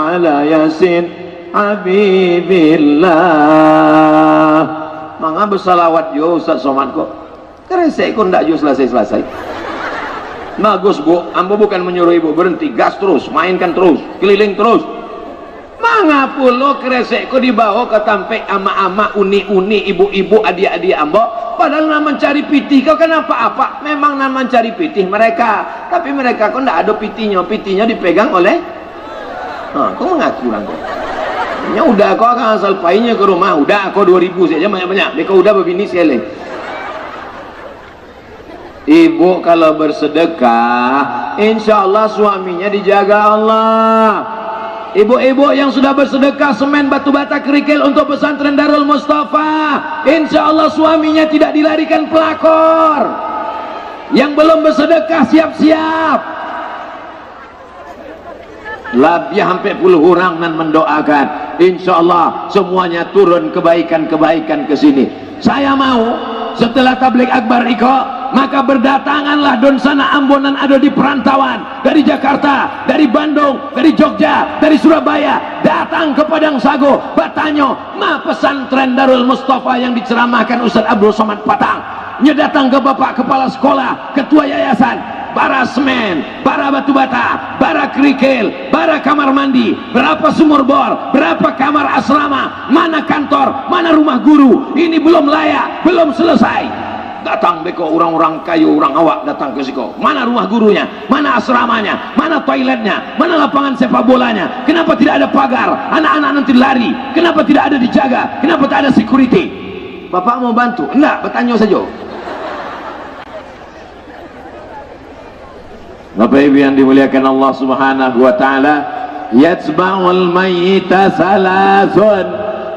ala Yasin Habibillah. Mangga bersalawat yo Ustaz Somad kok keresek kok ndak yo selesai-selesai. Bagus bu, ambo bukan menyuruh ibu berhenti, gas terus, mainkan terus, keliling terus. Mangga pulo keresek kok dibawa ke tampe ama-ama, uni-uni, ibu-ibu, adik-adik ambo, padahal nak mencari pitih. Kau kenapa apa? Memang nak mencari pitih mereka, tapi mereka kok ndak ada pitihnya, pitihnya dipegang oleh kau mengaku orang kok. Ya udah kau akan asal painya ke rumah, udah kau 2000 saja banyak-banyak, mereka udah berbini sekali. Ibu kalau bersedekah, insya Allah suaminya dijaga Allah. Ibu-ibu yang sudah bersedekah semen batu bata kerikil untuk pesantren Darul Mustafa, insya Allah suaminya tidak dilarikan pelakor. Yang belum bersedekah siap-siap. Lebih hampir puluh orang dan mendoakan, insya Allah semuanya turun kebaikan-kebaikan ke sini. Saya mau setelah tabligh akbar iko, maka berdatanganlah donsana ambonan ada di perantauan, dari Jakarta, dari Bandung, dari Jogja, dari Surabaya, datang ke Padang Sago, bertanya ma pesantren Darul Mustafa yang diceramahkan Ustaz Abdul Somad Patang. Datang ke bapak kepala sekolah, ketua yayasan, bara semen, bara batu bata, bara kerikil, bara kamar mandi, berapa sumur bor, berapa kamar asrama, mana kantor, mana rumah guru, ini belum layak, belum selesai. Datang beko orang-orang kayu, orang awak datang ke siko. Mana rumah gurunya, mana asramanya, mana toiletnya, mana lapangan sepak bolanya, kenapa tidak ada pagar, anak-anak nanti lari, kenapa tidak ada dijaga, kenapa tak ada security. Bapak mau bantu? Enggak, bertanya saja. Bapak Ibu yang dimuliakan Allah Subhanahu wa taala, yatsba'ul mayyita salasun,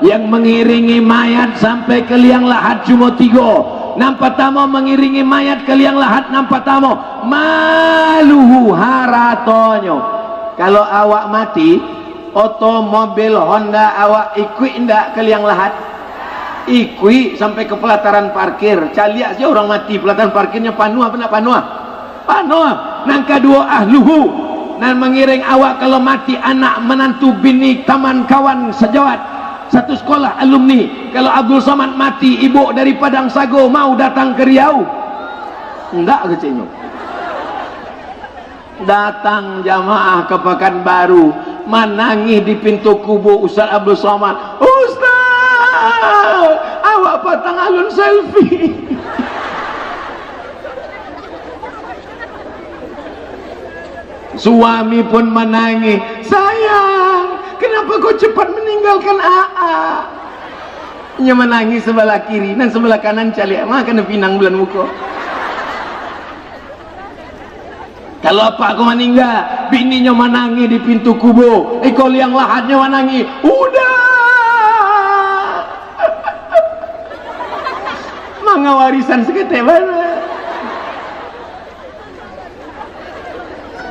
yang mengiringi mayat sampai ke liang lahat cuma 3. Nampak tamo mengiringi mayat ke liang lahat, nampak tamo maluhu haratonyo. Kalau awak mati, otomobil Honda awak ikut ndak ke liang lahat? Ikut sampai ke pelataran parkir. Caliak sih orang mati, pelataran parkirnya penuh apa nak penuh? Penuh. Nang kedua ahluhu, dan mengiring awak kalau mati anak, menantu, bini, teman, kawan sejawat satu sekolah, alumni. Kalau Abdul Somad mati, ibu dari Padang Sago mau datang ke Riau? Enggak kecilnya. Datang jamaah ke Pekanbaru, menangis di pintu kubur Ustaz Abdul Somad. Ustaz, awak patang alun selfie. Suami pun menangis, sayang, kenapa kau cepat meninggalkan AA? Dia menangis sebelah kiri dan sebelah kanan calik, makan pinang bulan muka. Kalau apa aku meninggal, bininya menangis di pintu kubur, ikol yang lahatnya menangis, udah. Mangga warisan sekete mana?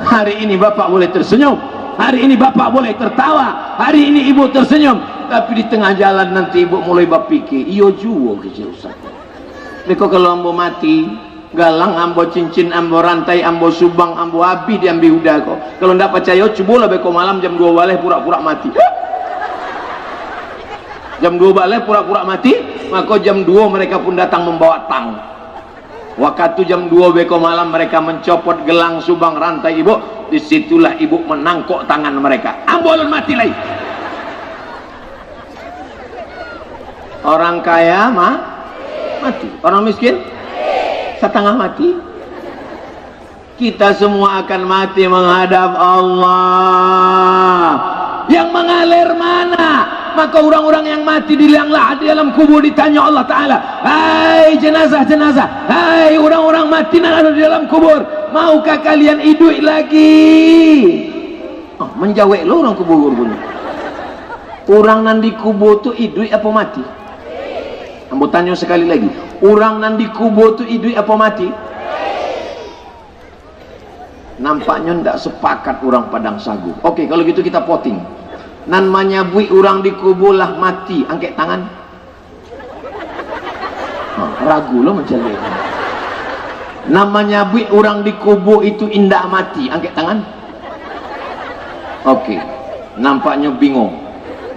Hari ini bapak boleh tersenyum, hari ini bapak boleh tertawa, hari ini ibu tersenyum, tapi di tengah jalan nanti ibu mulai berpikir, iyo juo kecil Ustaz. Beko kalau ambo mati, galang ambo cincin, ambo rantai, ambo subang, ambo abi diambil udah kok. Kalau ndak percaya, cobalah beko malam jam 2 balik pura-pura mati. Jam 2 balik pura-pura mati, maka jam 2 mereka pun datang membawa tang. Waktu jam 2 beko malam mereka mencopot gelang subang rantai ibu, disitulah ibu menangkuk tangan mereka, ambolon mati lagi. Orang kaya mati, orang miskin setengah mati. Kita semua akan mati menghadap Allah. Yang mengalir mana? Maka orang-orang yang mati di liang lahat di dalam kubur ditanya Allah Ta'ala, hai jenazah-jenazah, hai orang-orang mati yang ada di dalam kubur, maukah kalian hidup lagi? Oh, menjawab lo orang kubur punya. Orang nan di kubur tu hidup apa mati? Ambo tanya sekali lagi, orang nan di kubur tu hidup apa mati? Nampaknya ndak sepakat orang Padang Sagu. Oke, kalau gitu kita voting. Nan menyabui orang di kubur lah mati, angkat tangan. Ragu lo mencari. Namanya bui orang di kubur itu indah mati, angkat tangan. Oke, nampaknya bingung.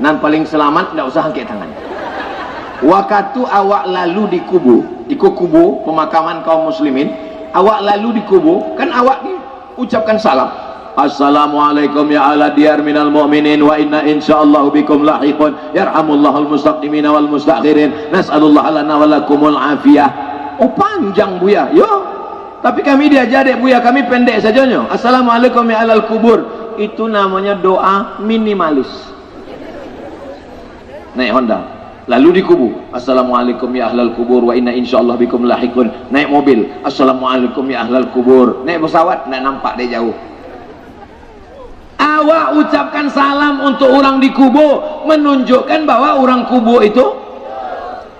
Nan paling selamat tidak usah angkat tangan. Waktu awak lalu di kubur, ikut kubur pemakaman kaum muslimin, awak lalu di kubur, kan awak diucapkan salam. Assalamualaikum ya ala diyar minal mu'minin wa inna insyaallah bikum lahiqun yarhamullahul mustaqdimin wal mustakhirin nas'alullah lana wa lakumul afiyah. Oh panjang Buya, yo. Tapi kami diajar dek Buya, kami pendek saja nyo. Assalamualaikum ya alal kubur. Itu namanya doa minimalis. Naik Honda, lalu di kubur. Assalamualaikum ya ahlal kubur wa inna insyaallah bikum lahiqun. Naik mobil. Assalamualaikum ya ahlal kubur. Naik pesawat, nak nampak dari jauh. Awak ucapkan salam untuk orang di kubur, menunjukkan bahwa orang kubur itu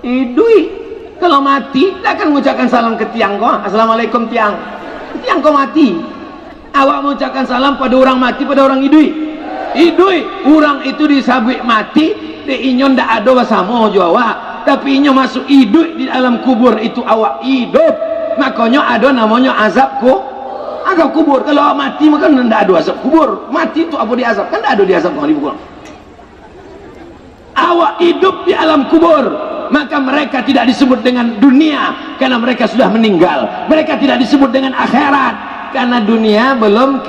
hidup. Kalau mati, tak akan mengucapkan salam ke tiang kau. Assalamualaikum tiang. Tiang kau mati. Awak mengucapkan salam pada orang mati, pada orang hidup. Hidup. Orang itu disabik mati, inyo ndak ada bersama jo awak. Tapi inyo masuk hidup di dalam kubur itu awak hidup. Makanya ada namanya azab azab kubur. Kalau awak mati maka ndak ada azab kubur. Mati itu apa diazab? Kan ndak ada diazab kalau di kubur. Awak hidup di alam kubur, maka mereka tidak disebut dengan dunia karena mereka sudah meninggal. Mereka tidak disebut dengan akhirat karena dunia belum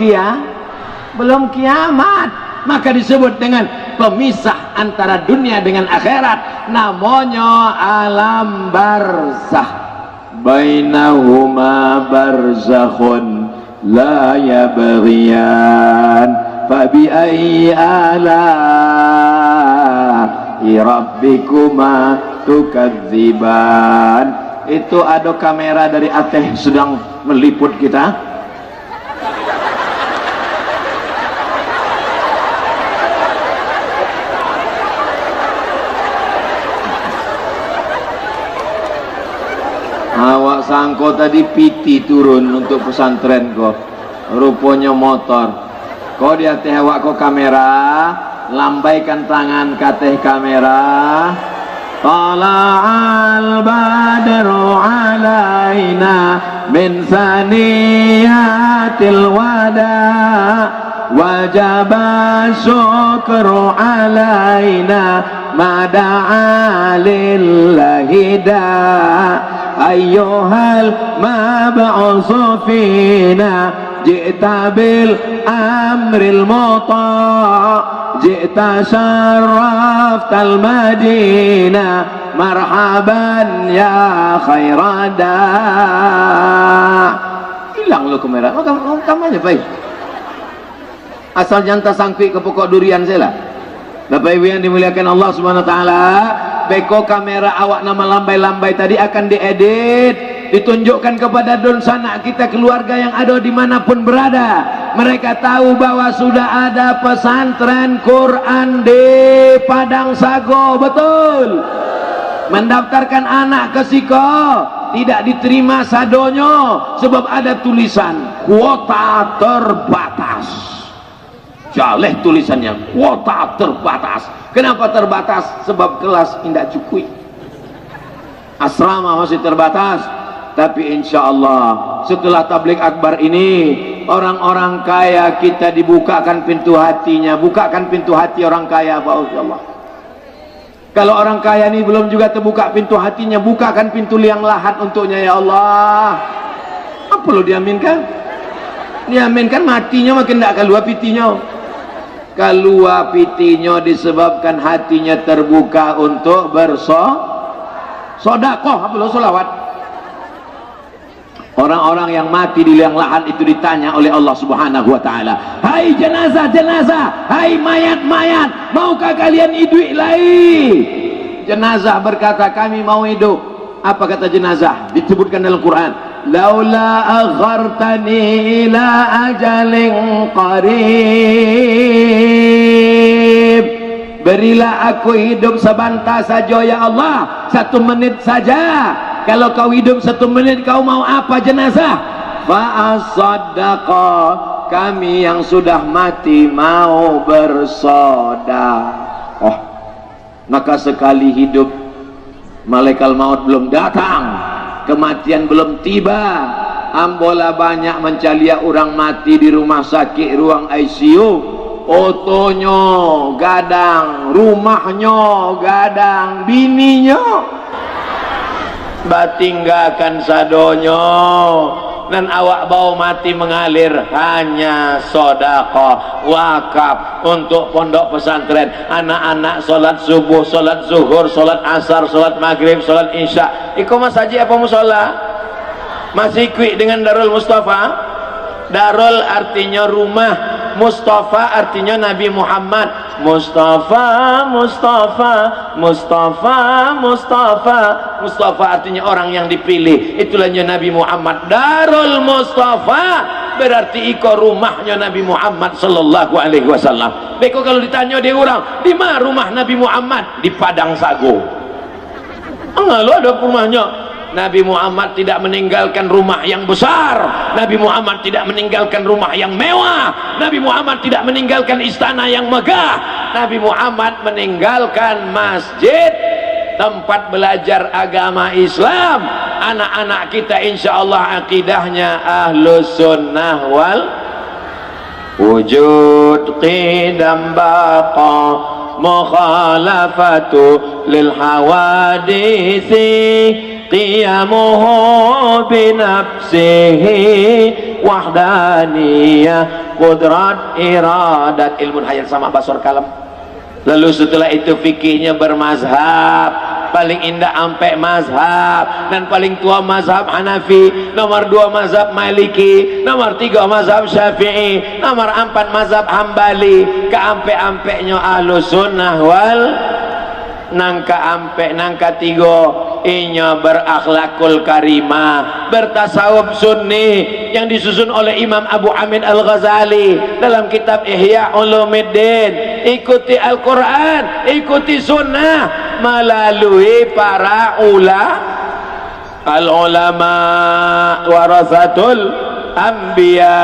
kiamat. Maka disebut dengan pemisah antara dunia dengan akhirat, namanya alam barzakh. Bainahuma barzakhun la yabghiyan fabi ayyi ala'i rabbikuma tukadziban. Itu ada kamera dari Aceh sedang meliput kita. Awak sangko tadi piti turun untuk pesantren kok, rupanya motor. Kau di atas awak kok kamera, lambaikan tangan kateh kamera. Tala'al badru alaina min saniyatil wada wajaba syukru alaina mada'a lillahi da ayyuhal mab'usu fina ji'ta bil amril muta' ji'ta syarraftal madina marhaban ya khairada. Hilang lo kamera. Kamu aja baik. Asal jangan tersangkut ke pokok durian saya lah. Bapak Ibu yang dimuliakan Allah Subhanahu wa taala, beko kamera awak nama lambai-lambai tadi akan diedit, ditunjukkan kepada don sanak kita, keluarga yang ada dimanapun berada. Mereka tahu bahwa sudah ada pesantren Quran di Padang Sago, betul. Mendaftarkan anak ke Siko tidak diterima sadonyo sebab ada tulisan kuota terbatas. Jaleh tulisannya kuota terbatas. Kenapa terbatas? Sebab kelas tidak cukup, asrama masih terbatas. Tapi insya Allah setelah tabligh akbar ini, orang-orang kaya kita dibukakan pintu hatinya. Bukakan pintu hati orang kaya, Pak Allah. Kalau orang kaya ini belum juga terbuka pintu hatinya, bukakan pintu liang lahat untuknya ya Allah. Apa perlu diaminkan? Diaminkan matinya makin tidak keluar pitinya. Keluar pitinya disebabkan hatinya terbuka untuk bersodakoh. Apa lo solawat? Orang-orang yang mati di liang lahat itu ditanya oleh Allah Subhanahu wa taala, "Hai jenazah, jenazah, hai mayat-mayat, maukah kalian hidup lagi?" Jenazah berkata, "Kami mau hidup." Apa kata jenazah? Disebutkan dalam Quran, "Laula aghartani ila ajalin qarib." Berilah aku hidup sebentar saja ya Allah, 1 menit saja. Kalau kau hidup 1 menit, kau mau apa jenazah? Fa'asaddaqa, kami yang sudah mati mau bersedekah. Oh, maka sekali hidup, malaikat maut belum datang, kematian belum tiba, ambola banyak mencalia orang mati di rumah sakit, ruang ICU. Otonya gadang, rumahnya gadang, bininya batinggakan sadonyo, dan awak bau mati mengalir hanya sedekah wakaf untuk pondok pesantren. Anak-anak solat subuh, solat zuhur, solat asar, solat maghrib, solat isya, iko mas haji apa musola? Masih kuik dengan Darul Mustafa? Darul artinya rumah, Mustafa artinya Nabi Muhammad. Mustafa, Mustafa, Mustafa, Mustafa. Mustafa artinya orang yang dipilih, itulahnya Nabi Muhammad. Darul Mustafa berarti iko rumahnya Nabi Muhammad sallallahu alaihi wasallam. Beko kalau ditanya dia orang, di mana rumah Nabi Muhammad? Di Padang Sago. Enggak lo ada rumahnya. Nabi Muhammad tidak meninggalkan rumah yang besar, Nabi Muhammad tidak meninggalkan rumah yang mewah, Nabi Muhammad tidak meninggalkan istana yang megah. Nabi Muhammad meninggalkan masjid, tempat belajar agama Islam. Anak-anak kita insya Allah akidahnya ahlus sunnah wal wujud qidam baqa mukhalafatu lil hawadisi qiyamuhu binafsihi wahdaniyah qudrat iradat. Ilmu hayat sama basur kalam. Lalu setelah itu fikihnya bermazhab, paling indah ampe mazhab, dan paling tua mazhab Hanafi, nomor 2 mazhab Maliki, nomor 3 mazhab Syafi'i, nomor 4 mazhab Hambali. Keampe-ampeknya ahlus sunnah wal nangka ampe nangka 3 inya berakhlakul karimah, bertasawuf sunni yang disusun oleh Imam Abu Hamid Al-Ghazali dalam kitab Ihya Ulumuddin. Ikuti Al-Quran, ikuti sunnah melalui para al-ulama warasatul anbiya.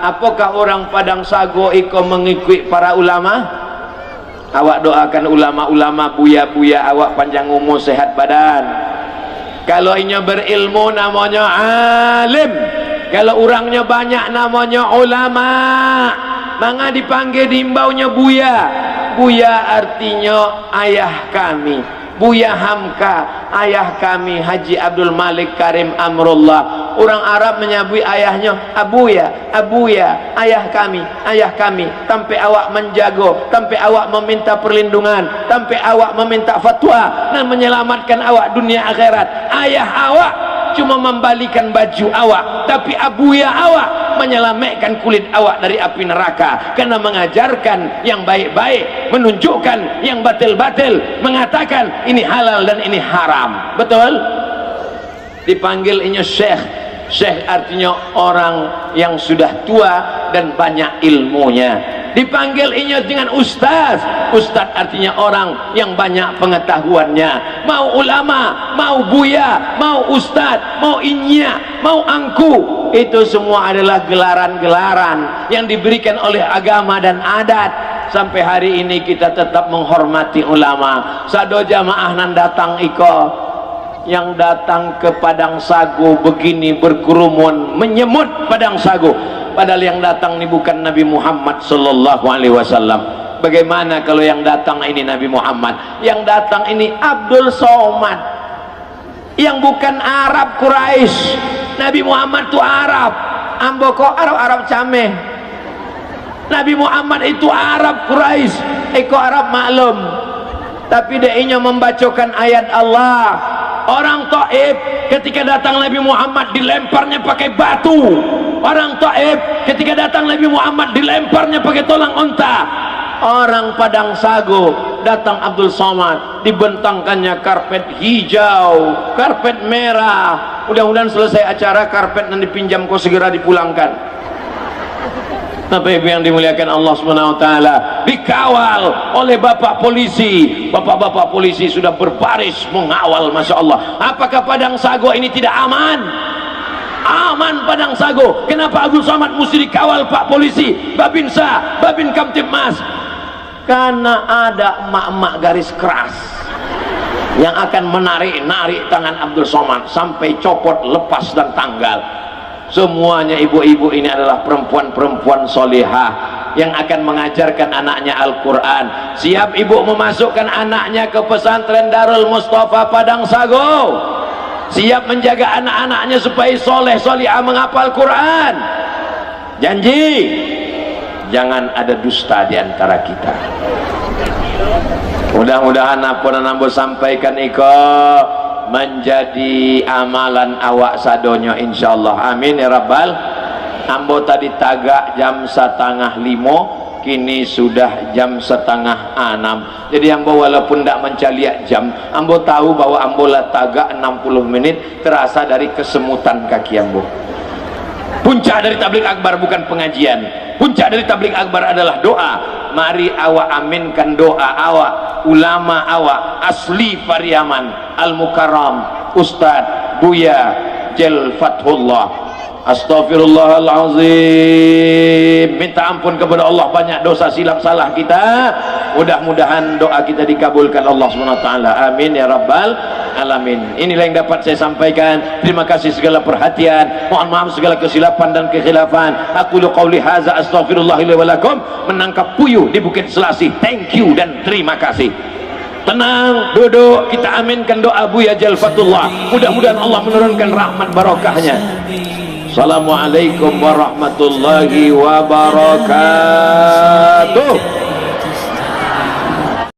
Apakah orang Padang Sago iko mengikuti para ulama? Awak doakan ulama-ulama, buya-buya awak panjang umur, sehat badan. Kalau inya berilmu namanya alim, kalau orangnya banyak namanya ulama. Maka dipanggil diimbaunya buya. Buya artinya ayah kami, Buya Hamka, ayah kami Haji Abdul Malik Karim Amrullah. Orang Arab menyebut ayahnya Abuya, Abuya, ayah kami, ayah kami. Sampai awak menjago, sampai awak meminta perlindungan, sampai awak meminta fatwa dan menyelamatkan awak dunia akhirat. Ayah awak cuma membalikan baju awak, tapi Abuya awak menyelamatkan kulit awak dari api neraka, karena mengajarkan yang baik-baik, menunjukkan yang batil-batil, mengatakan ini halal dan ini haram. Betul? Dipanggil ini syekh. Syekh artinya orang yang sudah tua dan banyak ilmunya. Dipanggil ini dengan ustaz. Ustaz artinya orang yang banyak pengetahuannya. Mau ulama, mau buya, mau ustaz, mau inya, mau angku, itu semua adalah gelaran-gelaran yang diberikan oleh agama dan adat. Sampai hari ini kita tetap menghormati ulama. Sado jamaah nan datang iko, yang datang ke Padang Sago begini berkerumun menyemut Padang Sago, padahal yang datang ini bukan Nabi Muhammad sallallahu alaihi wasallam. Bagaimana kalau yang datang ini Nabi Muhammad? Yang datang ini Abdul Somad, yang bukan Arab Quraisy. Nabi Muhammad itu Arab, ambo kok Arab cameh. Nabi Muhammad itu Arab Quraisy, Arab maklum. Tapi dia membacakan ayat Allah, Orang Taif ketika datang Nabi Muhammad dilemparnya pakai batu. Orang Taif ketika datang Nabi Muhammad dilemparnya pakai tulang unta. Orang Padang Sago datang Abdul Somad dibentangkannya karpet hijau, karpet merah. Mudah-mudahan selesai acara karpet dan dipinjam kau segera dipulangkan. Tapi yang dimuliakan Allah Subhanahu wa taala, dikawal oleh bapak polisi. Bapak-bapak polisi sudah berbaris mengawal, Masya Allah. Apakah Padang Sago ini tidak aman? Aman Padang Sago. Kenapa Abdul Somad mesti dikawal Pak Polisi, Babinsa, Babin Kamtibmas? Karena ada emak-emak garis keras yang akan menarik-narik tangan Abdul Somad sampai copot, lepas dan tanggal. Semuanya ibu-ibu ini adalah perempuan-perempuan solihah yang akan mengajarkan anaknya Al-Quran. Siap ibu memasukkan anaknya ke pesantren Darul Mustafa Padang Sago? Siap menjaga anak-anaknya supaya soleh solihah menghafal Quran? Janji jangan ada dusta di antara kita. Mudah-mudahan apa yang ambo sampaikan iko menjadi amalan awak sadonyo insyaallah, amin ya rabbal. Ambo tadi tagak jam 4:30, kini sudah jam 5:30. Jadi ambo walaupun tidak mencaliak jam, ambo tahu bahwa ambo lah tagak 60 menit terasa dari kesemutan kaki ambo. Puncak dari tabligh akbar bukan pengajian, puncak dari tabligh akbar adalah doa. Mari awak aminkan doa awak, ulama awak asli Pariaman Al-Mukarram Ustadz Buya Jel Fathullah. Astaghfirullahalazim, minta ampun kepada Allah banyak dosa silap salah kita. Mudah-mudahan doa kita dikabulkan Allah SWT, amin ya rabbal alamin. Inilah yang dapat saya sampaikan. Terima kasih segala perhatian, mohon maaf segala kesilapan dan kekhilafan. Aku qauli hadza astaghfirullahi li wa lakum. Menangkap puyuh di Bukit Selasih. Thank you dan terima kasih. Tenang, duduk, kita aminkan doa Buya Jal Fatullah. Mudah-mudahan Allah menurunkan rahmat barokahnya. Assalamualaikum warahmatullahi wabarakatuh.